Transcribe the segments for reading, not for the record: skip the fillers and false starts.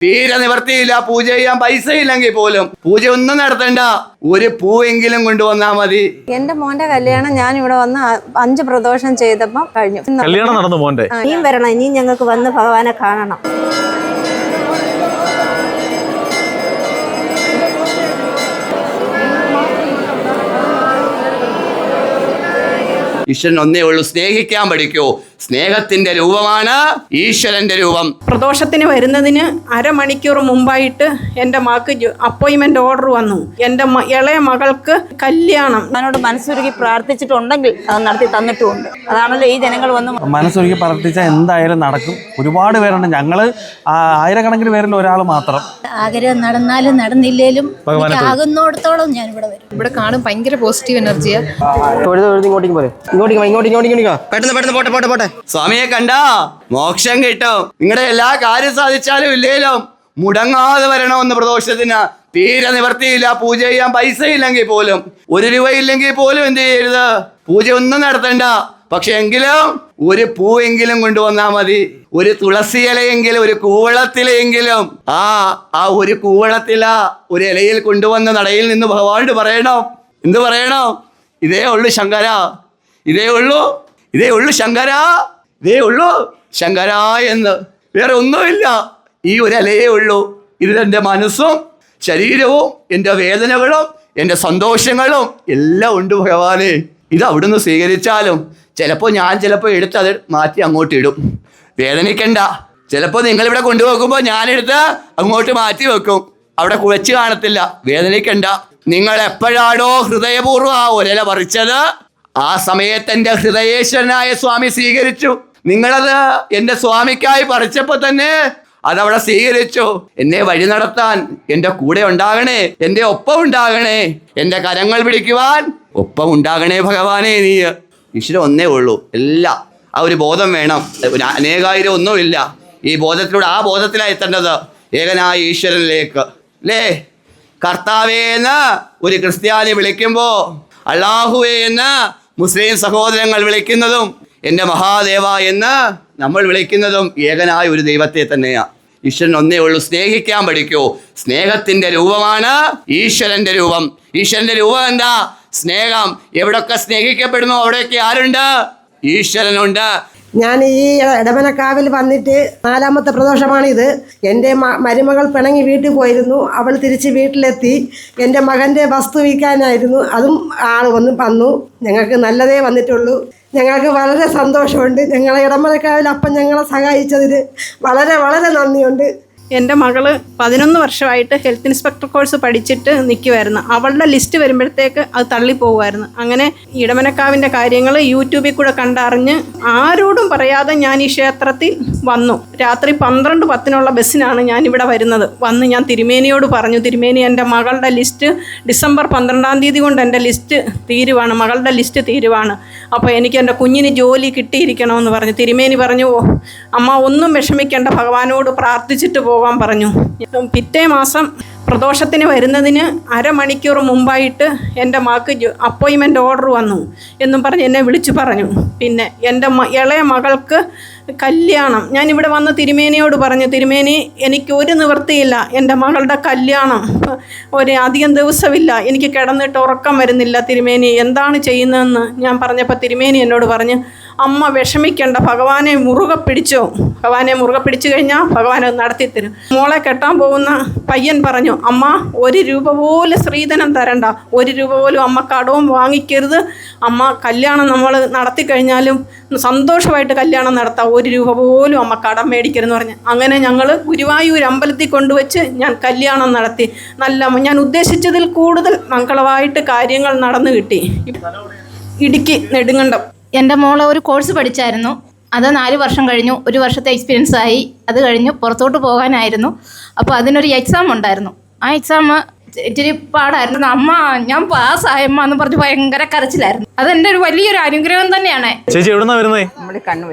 തീരെ നിവർത്തിയില്ല, പൂജ ചെയ്യാൻ പൈസ ഇല്ലെങ്കിൽ പോലും പൂജ ഒന്നും നടത്തണ്ട, ഒരു പൂവെങ്കിലും കൊണ്ടുവന്നാ മതി. എന്റെ മോന്റെ കല്യാണം ഞാൻ ഇവിടെ വന്ന് 5 പ്രദോഷം ചെയ്തപ്പം കഴിഞ്ഞു. കല്യാണം നടന്നു മോന്റെ. ഇനിയും വരണം, ഇനിയും ഞങ്ങൾക്ക് വന്ന് ഭഗവാനെ കാണണം. ഈശ്വരൻ ഒന്നേ ഉള്ളൂ, സ്നേഹിക്കാൻ പഠിക്കൂ. സ്നേഹത്തിന്റെ രൂപമാണ് ഈശ്വരന്റെ രൂപം. പ്രദോഷത്തിന് വരുന്നതിന് അരമണിക്കൂർ മുമ്പായിട്ട് എൻ്റെ മകൾക്ക് അപ്പോയിൻമെന്റ് ഓർഡർ വന്നു. എൻ്റെ ഇളയ മകൾക്ക് കല്യാണം. അവനോട് മനസ്സുരുകി പ്രാർത്ഥിച്ചിട്ടുണ്ടെങ്കിൽ അത് നടത്തി തന്നിട്ടുമുണ്ട്. അതാണല്ലോ ഈ ജനങ്ങൾ വന്ന് മനസ്സുരുകി പ്രാർത്ഥിച്ചാൽ എന്തായാലും നടക്കും. ഒരുപാട് പേരുണ്ട്, ഞങ്ങള് ആയിരക്കണക്കിന് പേരിൽ ഒരാൾ മാത്രം. ആഗ്രഹം നടന്നാലും നടന്നില്ലേലും ആകുന്നിടത്തോളം ഞാൻ ഇവിടെ വരും. ഇവിടെ കാണും ഭയങ്കര പോസിറ്റീവ് എനർജിയാണ്. സ്വാമിയെ കണ്ട മോക്ഷം കിട്ടും. നിങ്ങളുടെ എല്ലാ കാര്യം സാധിച്ചാലും ഇല്ലേലും മുടങ്ങാതെ വരണമെന്ന് പ്രദോഷത്തിന്. തീരെ നിവർത്തിയില്ല, പൂജ ചെയ്യാൻ പൈസ ഇല്ലെങ്കിൽ പോലും, 1 രൂപ ഇല്ലെങ്കിൽ പോലും എന്ത് ചെയ്യരുത്, പൂജ ഒന്നും നടത്തണ്ട. പക്ഷെ എങ്കിലും ഒരു പൂവെങ്കിലും കൊണ്ടുവന്നാ മതി. ഒരു തുളസി ഇലയെങ്കിലും, ഒരു കൂവളത്തിലെങ്കിലും ആ ഒരു കൂവളത്തില ഒരു ഇലയിൽ കൊണ്ടുവന്ന് നടയിൽ നിന്ന് ഭഗവാനോട് പറയണം. എന്ത് പറയണം? ഇതേ ഉള്ളു ശങ്കര, ഇതേ ഉള്ളൂ ശങ്കര, ഇതേ ഉള്ളൂ ശങ്കര എന്ന്. വേറെ ഒന്നുമില്ല, ഈ ഒരു ഇലയേ ഉള്ളൂ. ഇതിലെൻ്റെ മനസ്സും ശരീരവും എൻ്റെ വേദനകളും എൻ്റെ സന്തോഷങ്ങളും എല്ലാം ഉണ്ട് ഭഗവാനെ. ഇത് അവിടുന്ന് സ്വീകരിച്ചാലും ചിലപ്പോൾ എടുത്ത് അത് മാറ്റി അങ്ങോട്ട് ഇടും. വേദനിക്കണ്ട. ചിലപ്പോൾ നിങ്ങളിവിടെ കൊണ്ടുപോകുമ്പോൾ ഞാനെടുത്ത് അങ്ങോട്ട് മാറ്റി വെക്കും, അവിടെ കുഴച്ച് കാണത്തില്ല. വേദനിക്കണ്ട. നിങ്ങൾ എപ്പോഴാണോ ഹൃദയപൂർവ്വം ആ ഒരല പറിച്ചത്, ആ സമയത്ത് എൻ്റെ ഹൃദയേശ്വരനായ സ്വാമി സ്വീകരിച്ചു. നിങ്ങളത് എൻ്റെ സ്വാമിക്കായി പറിച്ചപ്പോൾ തന്നെ അതവിടെ സ്വീകരിച്ചു. എന്നെ വഴി നടത്താൻ എൻ്റെ കൂടെ ഉണ്ടാകണേ, എൻ്റെ ഒപ്പം ഉണ്ടാകണേ, എൻ്റെ കരങ്ങൾ പിടിക്കുവാൻ ഒപ്പം ഉണ്ടാകണേ ഭഗവാനെ നീ. ഈശ്വരൻ ഒന്നേ ഉള്ളൂ, എല്ലാം ആ ഒരു ബോധം വേണം. അനേകായിരം ഒന്നുമില്ല. ഈ ബോധത്തിലൂടെ ആ ബോധത്തിലാണ് എത്തേണ്ടത്, ഏകനായ ഈശ്വരനിലേക്ക് അല്ലേ. കർത്താവേന്ന് ഒരു ക്രിസ്ത്യാനി വിളിക്കുമ്പോൾ അള്ളാഹുവേ എന്ന് മുസ്ലിം സഹോദരങ്ങൾ വിളിക്കുന്നതും എൻ്റെ മഹാദേവ എന്ന് നമ്മൾ വിളിക്കുന്നതും ഏകനായ ഒരു ദൈവത്തെ തന്നെയാണ്. ഈശ്വരൻ ഒന്നേ ഉള്ളൂ, സ്നേഹിക്കാൻ പഠിക്കൂ. സ്നേഹത്തിന്റെ രൂപമാണ് ഈശ്വരന്റെ രൂപം. ഈശ്വരന്റെ രൂപം എന്താ? സ്നേഹം. എവിടൊക്കെ സ്നേഹിക്കപ്പെടുന്നു അവിടെയൊക്കെ ആരുണ്ട്? ഈശ്വരനുണ്ട്. ഞാൻ ഈ ഇടവനക്കാവിൽ വന്നിട്ട് 4ാമത്തെ പ്രദോഷമാണിത്. എൻ്റെ മരുമകൾ പിണങ്ങി വീട്ടിൽ പോയിരുന്നു. അവൾ തിരിച്ച് വീട്ടിലെത്തി. എൻ്റെ മകൻ്റെ വസ്തു വിൽക്കാനായിരുന്നു, അതും ആൾ വന്നു. ഞങ്ങൾക്ക് നല്ലതേ വന്നിട്ടുള്ളൂ. ഞങ്ങൾക്ക് വളരെ സന്തോഷമുണ്ട്. ഞങ്ങളെ ഇടമലക്കാവിൽ അപ്പം ഞങ്ങളെ സഹായിച്ചതിന് വളരെ വളരെ നന്ദിയുണ്ട്. എൻ്റെ മകള് 11 വർഷമായിട്ട് ഹെൽത്ത് ഇൻസ്പെക്ടർ കോഴ്സ് പഠിച്ചിട്ട് നിൽക്കുമായിരുന്നു. അവളുടെ ലിസ്റ്റ് വരുമ്പോഴത്തേക്ക് അത് തള്ളിപ്പോകുമായിരുന്നു. അങ്ങനെ ഇടമനക്കാവിൻ്റെ കാര്യങ്ങൾ യൂട്യൂബിൽ കൂടെ കണ്ടറിഞ്ഞ് ആരോടും പറയാതെ ഞാൻ ഈ ക്ഷേത്രത്തിൽ വന്നു. രാത്രി 12:10 ബസ്സിനാണ് ഞാനിവിടെ വരുന്നത്. വന്ന് ഞാൻ തിരുമേനിയോട് പറഞ്ഞു, തിരുമേനി എൻ്റെ മകളുടെ ലിസ്റ്റ് ഡിസംബർ 12 കൊണ്ട് എൻ്റെ ലിസ്റ്റ് തീരുവാണ്, മകളുടെ ലിസ്റ്റ് തീരുവാണ്. അപ്പോൾ എനിക്ക് എൻ്റെ കുഞ്ഞിന് ജോലി കിട്ടിയിരിക്കണമെന്ന് പറഞ്ഞു. തിരുമേനി പറഞ്ഞു, അമ്മ ഒന്നും വിഷമിക്കേണ്ട, ഭഗവാനോട് പ്രാർത്ഥിച്ചിട്ട് പോകാൻ പറഞ്ഞു. പിറ്റേ മാസം പ്രദോഷത്തിന് വരുന്നതിന് അരമണിക്കൂർ മുമ്പായിട്ട് എൻ്റെ മകൾക്ക് അപ്പോയിൻമെന്റ് ഓർഡർ വന്നു എന്നും പറഞ്ഞ് എന്നെ വിളിച്ചു പറഞ്ഞു. പിന്നെ എൻ്റെ ഇളയ മകൾക്ക് കല്യാണം. ഞാനിവിടെ വന്ന് തിരുമേനിയോട് പറഞ്ഞു, തിരുമേനി എനിക്ക് ഒരു നിവൃത്തിയില്ല, എൻ്റെ മകളുടെ കല്യാണം അധികം ദിവസമില്ല, എനിക്ക് കിടന്നിട്ട് ഉറക്കം വരുന്നില്ല, തിരുമേനി എന്താണ് ചെയ്യുന്നതെന്ന് ഞാൻ പറഞ്ഞപ്പോൾ തിരുമേനി എന്നോട് പറഞ്ഞ്, അമ്മ വിഷമിക്കേണ്ട, ഭഗവാനെ മുറുകെ പിടിച്ചോ, ഭഗവാനെ മുറുകെ പിടിച്ചു കഴിഞ്ഞാൽ ഭഗവാൻ അത് നടത്തിത്തരും. മോളെ കെട്ടാൻ പോകുന്ന പയ്യൻ പറഞ്ഞു, അമ്മ 1 രൂപ പോലും സ്ത്രീധനം തരണ്ട, 1 രൂപ പോലും അമ്മ കടവും വാങ്ങിക്കരുത്, അമ്മ കല്യാണം നമ്മൾ നടത്തി കഴിഞ്ഞാലും സന്തോഷമായിട്ട് കല്യാണം നടത്താം, 1 രൂപ പോലും അമ്മ കടം മേടിക്കരുതെന്ന് പറഞ്ഞു. അങ്ങനെ ഞങ്ങൾ ഗുരുവായൂർ അമ്പലത്തിൽ കൊണ്ടുവച്ച് ഞാൻ കല്യാണം നടത്തി. ഞാൻ ഉദ്ദേശിച്ചതിൽ കൂടുതൽ മംഗളമായിട്ട് കാര്യങ്ങൾ നടന്നു കിട്ടി. ഇടുക്കി നെടുങ്കണ്ടം. എൻ്റെ മോളെ ഒരു കോഴ്സ് പഠിച്ചായിരുന്നു, അത് 4 വർഷം കഴിഞ്ഞു. 1 വർഷത്തെ എക്സ്പീരിയൻസ് ആയി. അത് കഴിഞ്ഞു പുറത്തോട്ട് പോകാനായിരുന്നു. അപ്പോൾ അതിനൊരു എക്സാം ഉണ്ടായിരുന്നു. ആ എക്സാം ഇച്ചിരി പാടായിരുന്നു. അമ്മ ഞാൻ പാസ്സായമ്മ എന്ന് പറഞ്ഞ് ഭയങ്കര കരച്ചിലായിരുന്നു. അതെൻ്റെ ഒരു വലിയൊരു അനുഗ്രഹം തന്നെയാണ്. ചേച്ചി എവിടുന്നാ വരുന്നത്? നമ്മള്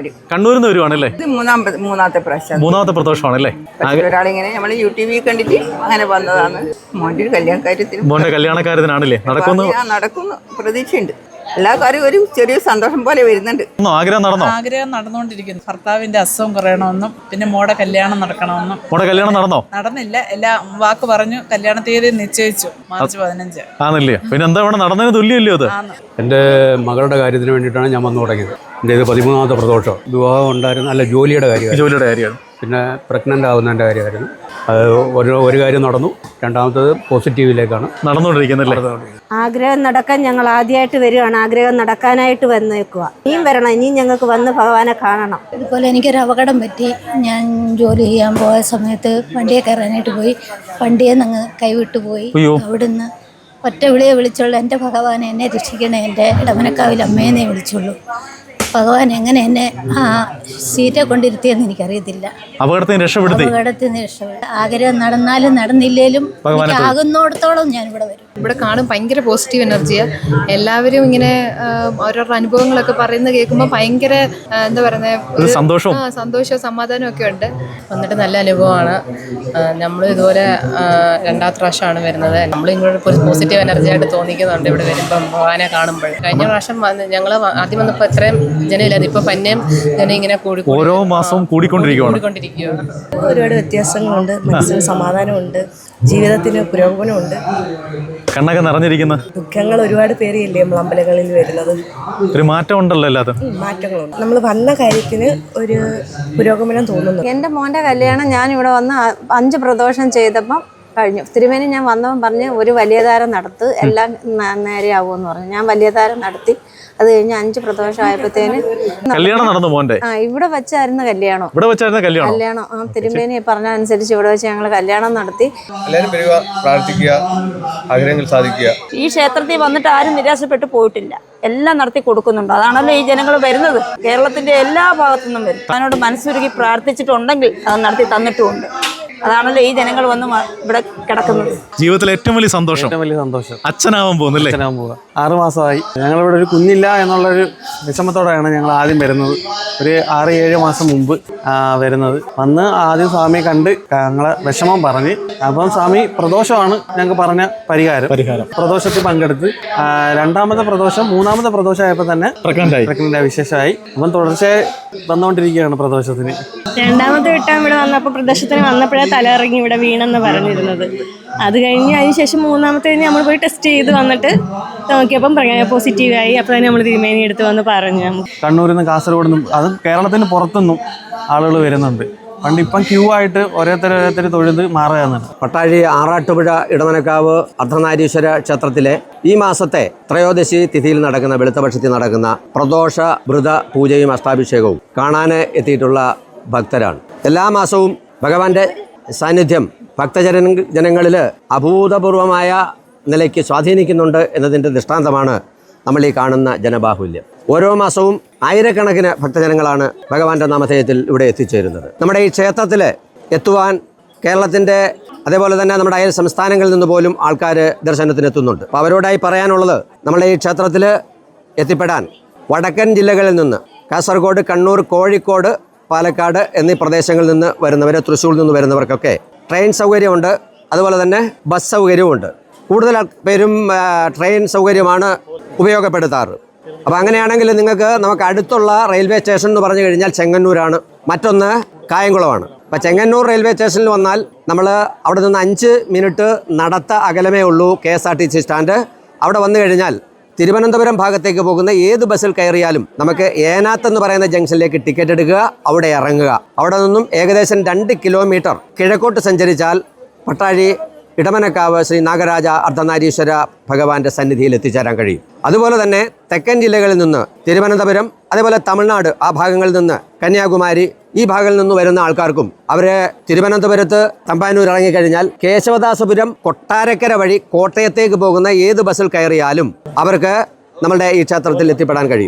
കണ്ണൂരിൽ നിന്ന് വരുവാണല്ലേ? ഇത് മൂന്നാമത്തെ പ്രാവശ്യം, 3ാമത്തെ പ്രദോഷമാണല്ലേ? ഒരാളിങ്ങനെ നമ്മൾ യൂട്യൂബിൽ കണ്ടിട്ട് അങ്ങനെ വന്നതാണ്. മോൻ്റെ ഒരു കല്യാണ കാര്യത്തിന്. മോന്റെ കല്യാണ കാര്യത്തിനാണല്ലേ? നടക്കുന്നു പ്രതീക്ഷയുണ്ട്. എല്ലാ കാര്യവും ഒരു ചെറിയ സന്തോഷം പോലെ വരുന്നുണ്ട്. ആഗ്രഹം നടന്നോ? ആഗ്രഹം നടന്നുകൊണ്ടിരിക്കുന്നു. ഭർത്താവിന്റെ അസുഖം കുറയണമെന്നും പിന്നെ മോടെ കല്യാണം നടക്കണമെന്നും. മോടെ കല്യാണം നടന്നോ? നടന്നില്ല, എല്ലാ വാക്ക് പറഞ്ഞു. കല്യാണ തീയതി നിശ്ചയിച്ചു മാർച്ച് 15. ആണല്ലേ? പിന്നെ എന്താ ഇവിടെ നടന്നതിന് തുല്യമല്ലോ അത്? എൻ്റെ മകളുടെ കാര്യത്തിന് വേണ്ടിയിട്ടാണ് ഞാൻ വന്നു തുടങ്ങിയത്. എൻ്റെ ഇത് 13ാമത്തെ പ്രദോഷം. വിവാഹം ഉണ്ടായിരുന്നു, അല്ല ജോലിയുടെ കാര്യമാണ്. പിന്നെ പ്രഗ്നൻ്റ് ആവുന്നതിൻ്റെ കാര്യമായിരുന്നു. അത് ഒരു കാര്യം നടന്നു, രണ്ടാമത്തത് പോസിറ്റീവിലേക്കാണ് നടന്നുകൊണ്ടിരിക്കുന്നത്. ആഗ്രഹം നടക്കാൻ ഞങ്ങൾ ആദ്യമായിട്ട് വരികയാണ്. ആഗ്രഹം നടക്കാനായിട്ട് വന്നേക്കുക. ഇനിയും വരണം, ഇനിയും ഞങ്ങൾക്ക് വന്ന് ഭഗവാനെ കാണണം. ഇതുപോലെ എനിക്കൊരു അപകടം പറ്റി. ഞാൻ ജോലി ചെയ്യാൻ പോയ സമയത്ത് വണ്ടിയെ കയറാനായിട്ട് പോയി. വണ്ടിയെ നിന്ന് കൈവിട്ടു പോയി. അവിടുന്ന് ഒറ്റ വിളിയെ വിളിച്ചുള്ളൂ, എൻ്റെ ഭഗവാനെ എന്നെ രക്ഷിക്കണേ, എൻ്റെ ഇടമനക്കാവിൽ അമ്മേനെ വിളിച്ചുള്ളൂ. ഭഗവാൻ എങ്ങനെ എന്നെ ആ സീറ്റെ കൊണ്ടിരുത്തിയെന്ന് എനിക്കറിയത്തില്ല. അപകടത്തിന് രക്ഷപ്പെടുത്തി. ആഗ്രഹം നടന്നാലും നടന്നില്ലേലും ആകുന്നിടത്തോളം ഞാൻ ഇവിടെ വരും. ഇവിടെ കാണും ഭയങ്കര പോസിറ്റീവ് എനർജിയാണ്. എല്ലാവരും ഇങ്ങനെ ഓരോരോ അനുഭവങ്ങളൊക്കെ പറയുന്നത് കേൾക്കുമ്പോൾ ഭയങ്കര എന്താ പറയുന്നത്, സന്തോഷവും സമാധാനവും ഒക്കെ ഉണ്ട്. വന്നിട്ട് നല്ല അനുഭവമാണ്. നമ്മൾ ഇതുപോലെ രണ്ടാമത്തെ പ്രാവശ്യമാണ് വരുന്നത്. നമ്മൾ ഇങ്ങോട്ട് പോസിറ്റീവ് എനർജി ആയിട്ട് തോന്നിക്കുന്നുണ്ട് ഇവിടെ വരുമ്പം ഭഗവാനെ കാണുമ്പോൾ. കഴിഞ്ഞ പ്രാവശ്യം ഞങ്ങൾ ആദ്യം വന്നപ്പോൾ ഇത്രയും ജനമില്ലായിരുന്നു. ഇപ്പൊ പന്നേം ജനം ഇങ്ങനെ ഓരോ മാസവും കൂടിക്കൊണ്ടിരിക്കുകയാണ്. ഒരുപാട് വ്യത്യാസങ്ങളുണ്ട്. മനസ്സിന് സമാധാനമുണ്ട്, ജീവിതത്തിന് പുരോഗമനമുണ്ട്. കണ്ണൊക്കെ നിറഞ്ഞിരിക്കുന്ന ദുഃഖങ്ങൾ ഒരുപാട് പേരില്ലേ നമ്മൾ അമ്പലങ്ങളിൽ വരുന്നത്. ഒരു മാറ്റം ഉണ്ടല്ലോ, എല്ലാതും മാറ്റങ്ങളുണ്ട്. നമ്മൾ വന്ന കാര്യത്തിന് ഒരു പുരോഗമനം തോന്നുന്നു. എൻ്റെ മോൻ്റെ കല്യാണം ഞാനിവിടെ വന്ന് 5 പ്രദോഷം ചെയ്തപ്പം കഴിഞ്ഞു. തിരുമേനി ഞാൻ വന്നവൻ പറഞ്ഞ് ഒരു വലിയ താരം നടത്ത്, എല്ലാം നേരെയാവുമെന്ന് പറഞ്ഞു. ഞാൻ വലിയ താരം നടത്തി. അത് കഴിഞ്ഞ് 5 പ്രദോഷം ആയപ്പോഴത്തേന് കല്യാണം നടന്നു. മോന്റെ ഇവിടെ വെച്ചായിരുന്നു കല്യാണം. കല്യാണം തിരുമേനി പറഞ്ഞ അനുസരിച്ച് ഇവിടെ വെച്ച് ഞങ്ങൾ കല്യാണം നടത്തി. എല്ലാവരും വരിക, പ്രാർത്ഥിക്കുക, ആഗ്രഹങ്ങൾ സാധിക്കുക. ഈ ക്ഷേത്രത്തിൽ വന്നിട്ട് ആരും നിരാശപ്പെട്ടു പോയിട്ടില്ല. എല്ലാം നടത്തി കൊടുക്കുന്നുണ്ട്. അതാണല്ലോ ഈ ജനങ്ങൾ വരുന്നത്. കേരളത്തിന്റെ എല്ലാ ഭാഗത്തു നിന്നും വരും. അതിനോട് മനസ്സുരുകി പ്രാർത്ഥിച്ചിട്ടുണ്ടെങ്കിൽ അത് നടത്തി തന്നിട്ടുമുണ്ട്. അതാണല്ലോ ഈ ജനങ്ങൾ വന്ന് ഇവിടെ കിടക്കുന്നത്. ജീവിതത്തിലെ ഏറ്റവും വലിയ സന്തോഷം അച്ഛനാവാൻ പോകുന്നില്ലേ? 6 മാസമായി. ഞങ്ങളിവിടെ ഒരു കുഞ്ഞില്ല എന്നുള്ളൊരു വിഷമത്തോടെയാണ് ഞങ്ങൾ ആദ്യം വരുന്നത്. ഒരു 6-7 മാസം മുമ്പ് വരുന്നത്. വന്ന് ആദ്യം സ്വാമിയെ കണ്ട് ഞങ്ങളെ വിഷമം പറഞ്ഞ്, അപ്പം സ്വാമി പ്രദോഷമാണ് ഞങ്ങൾക്ക് പറഞ്ഞ പരിഹാരം. പ്രദോഷത്തിൽ പങ്കെടുത്ത് രണ്ടാമത്തെ പ്രദോഷം 3ാമത്തെ പ്രദോഷം ആയപ്പോൾ തന്നെ പ്രഗ്നന്റ് വിശേഷമായി. അപ്പം തുടർച്ചയായി വന്നുകൊണ്ടിരിക്കുകയാണ് പ്രദോഷത്തിന്. രണ്ടാമത്തെ വട്ടം ഇവിടെ വന്നപ്പോൾ പ്രദർശനത്തിന് വന്നപ്പോഴേ തലയിറങ്ങി ഇവിടെ വീണെന്ന് പറഞ്ഞിരുന്നത്. അത് കഴിഞ്ഞ് അതിനുശേഷം 3ാമത്തെ നമ്മൾ പോയി ടെസ്റ്റ് ചെയ്ത് വന്നിട്ട് നോക്കിയപ്പം പോസിറ്റീവായി. അപ്പോൾ തന്നെ നമ്മൾ തിരുമേനി എടുത്ത് വന്ന് പറഞ്ഞു. കണ്ണൂരിൽ നിന്ന് കാസർഗോഡ് നിന്നും അതും കേരളത്തിന് പുറത്തുനിന്നും ആളുകൾ വരുന്നുണ്ട്. പണ്ട് ഇപ്പം ക്യൂ ആയിട്ട് ഓരോരുത്തർ തൊഴുത് മാറുകയാണ്. പട്ടാഴി ആറാട്ടുപുഴ ഇടമനക്കാവ് അർദ്ധനാരീശ്വര ക്ഷേത്രത്തിലെ ഈ മാസത്തെ ത്രയോദശി തിഥിയിൽ നടക്കുന്ന വെളുത്തപക്ഷത്തിൽ നടക്കുന്ന പ്രദോഷ വ്രത പൂജയും അഷ്ടാഭിഷേകവും കാണാൻ എത്തിയിട്ടുള്ള ഭക്തരാണ്. എല്ലാ മാസവും ഭഗവാന്റെ സാന്നിധ്യം ജനങ്ങളിൽ അഭൂതപൂർവമായ നിലയ്ക്ക് സ്വാധീനിക്കുന്നുണ്ട് എന്നതിൻ്റെ ദൃഷ്ടാന്തമാണ് നമ്മൾ ഈ കാണുന്ന ജനബാഹുല്യം. ഓരോ മാസവും ആയിരക്കണക്കിന് ഭക്തജനങ്ങളാണ് ഭഗവാന്റെ നാമധേയത്തിൽ ഇവിടെ എത്തിച്ചേരുന്നത്. നമ്മുടെ ഈ ക്ഷേത്രത്തിൽ എത്തുവാൻ കേരളത്തിൻ്റെ അതേപോലെ തന്നെ നമ്മുടെ അയൽ സംസ്ഥാനങ്ങളിൽ നിന്ന് പോലും ആൾക്കാർ ദർശനത്തിനെത്തുന്നുണ്ട്. അപ്പോൾ അവരോടായി പറയാനുള്ളത്, നമ്മുടെ ഈ ക്ഷേത്രത്തിൽ എത്തിപ്പെടാൻ വടക്കൻ ജില്ലകളിൽ നിന്ന് കാസർഗോഡ്, കണ്ണൂർ, കോഴിക്കോട്, പാലക്കാട് എന്നീ പ്രദേശങ്ങളിൽ നിന്ന് വരുന്നവർ, തൃശ്ശൂരിൽ നിന്ന് വരുന്നവർക്കൊക്കെ ട്രെയിൻ സൗകര്യമുണ്ട്. അതുപോലെ തന്നെ ബസ് സൗകര്യമുണ്ട്. കൂടുതൽ പേരും ട്രെയിൻ സൗകര്യമാണ് ഉപയോഗപ്പെടുത്താറ്. അപ്പോൾ അങ്ങനെയാണെങ്കിൽ നമുക്ക് അടുത്തുള്ള റെയിൽവേ സ്റ്റേഷൻ എന്ന് പറഞ്ഞു കഴിഞ്ഞാൽ ചെങ്ങന്നൂരാണ്, മറ്റൊന്ന് കായംകുളമാണ്. അപ്പോൾ ചെങ്ങന്നൂർ റെയിൽവേ സ്റ്റേഷനിൽ വന്നാൽ നമ്മൾ അവിടെ നിന്ന് 5 മിനിറ്റ് നടത്ത അകലമേ ഉള്ളൂ KSRTC സ്റ്റാൻഡ്. അവിടെ വന്നു കഴിഞ്ഞാൽ തിരുവനന്തപുരം ഭാഗത്തേക്ക് പോകുന്ന ഏത് ബസ്സിൽ കയറിയാലും നമുക്ക് ഏനാത്ത് എന്ന് പറയുന്ന ജംഗ്ഷനിലേക്ക് ടിക്കറ്റ് എടുക്കുക, അവിടെ ഇറങ്ങുക. അവിടെ നിന്നും ഏകദേശം 2 കിലോമീറ്റർ കിഴക്കോട്ട് സഞ്ചരിച്ചാൽ പട്ടാഴി ഇടമനക്കാവ് ശ്രീ നാഗരാജ അർദ്ധനാരീശ്വര ഭഗവാന്റെ സന്നിധിയിൽ എത്തിച്ചേരാൻ കഴിയും. അതുപോലെ തന്നെ തെക്കൻ ജില്ലകളിൽ നിന്ന് തിരുവനന്തപുരം, അതേപോലെ തമിഴ്നാട് ആ ഭാഗങ്ങളിൽ നിന്ന് കന്യാകുമാരി ഈ ഭാഗങ്ങളിൽ നിന്ന് വരുന്ന ആൾക്കാർക്കും അവരെ തിരുവനന്തപുരത്ത് തമ്പാനൂർ ഇറങ്ങിക്കഴിഞ്ഞാൽ കേശവദാസപുരം കൊട്ടാരക്കര വഴി കോട്ടയത്തേക്ക് പോകുന്ന ഏത് ബസ്സിൽ കയറിയാലും അവർക്ക് നമ്മളുടെ ഈ ക്ഷേത്രത്തിൽ എത്തിപ്പെടാൻ കഴിയും.